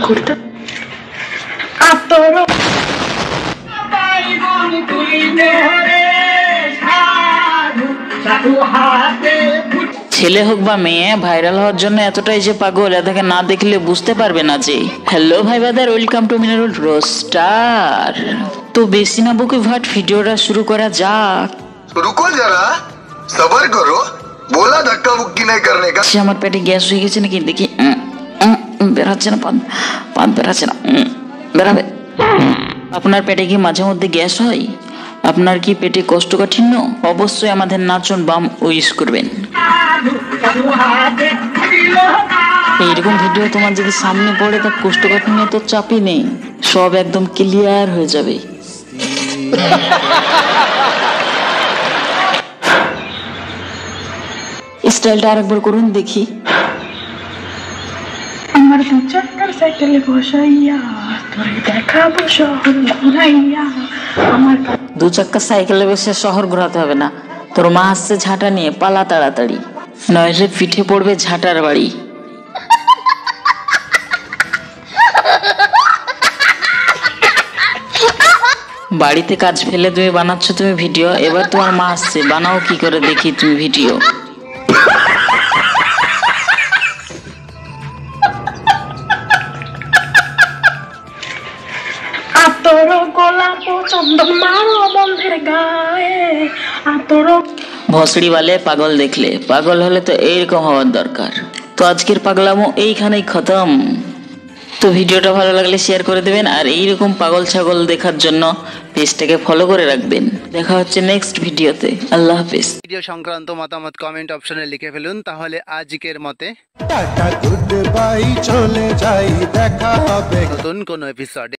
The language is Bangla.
ঘুরতে ছেলে হোক বা মেয়ে ভাইরাল হওয়ার জন্য এতটাই যে পাগল এটাকে না দেখলে বুঝতে পারবে না যে। হ্যালো ভাই বাদার, ওয়েলকাম টু মিনারুল রোস্টার। তো বেশি না বকে ভাট ভিডিওটা শুরু করা যাক। রুকো যারা, সবার করো, বলা ধাক্কা মুক্কি নাই করনে কা। আমার পেটে গ্যাস হয়ে গেছে নাকি দেখি। বেরাচ্ছে না, পান বেরাচ্ছে না, বেরাবে। আপনার পেটে কি মাঝে মধ্যে গ্যাস হয়? আপনার কি পেটে কোষ্ঠকাঠিন্য? অবশ্যই আমাদের নাচন বাম উইশ করবেন। এইরকম ভিডিও তোমার যদি সামনে পড়ে তা কোষ্ঠকাঠিন্য তো চাপই নেই, সব একদম ক্লিয়ার হয়ে যাবে। স্টাইলটা আরেকবার করুন দেখি। আমার দু চাকার সাইকেলে বসাইয়া তোরে দেখাবো শহর ঘুরাইয়া। আমার দু চাক্কা সাইকেলে বসে শহর ঘোরাতে হবে না, তোর মা আসছে ঝাঁটা নিয়ে, পালা তাড়াতাড়ি, নইলে পিঠে পড়বে ঝাঁটার বাড়ি। বাড়িতে কাজ ফেলে তুমি বানাচ্ছ তুমি ভিডিও, এবার তোমার মা আসছে, বানাও কি করে দেখি তুমি ভিডিও। ভসড়ি वाले পাগল দেখলে, পাগল হলে তো এইরকম হওয়ার দরকার। তো আজকের পাগলামো এইখানেই খতম। তো ভিডিওটা ভালো লাগলে শেয়ার করে দেবেন, আর এইরকম পাগল ছাগল দেখার জন্য পেজটাকে ফলো করে রাখবেন। দেখা হচ্ছে নেক্সট ভিডিওতে। আল্লাহ হাফেজ। ভিডিও সংক্রান্ত মতামত কমেন্ট অপশনে লিখে ফেলুন। তাহলে আজকের মতে টাটা, গুড বাই, চলে যাই, দেখা হবে নতুন কোনো এপিসোডে।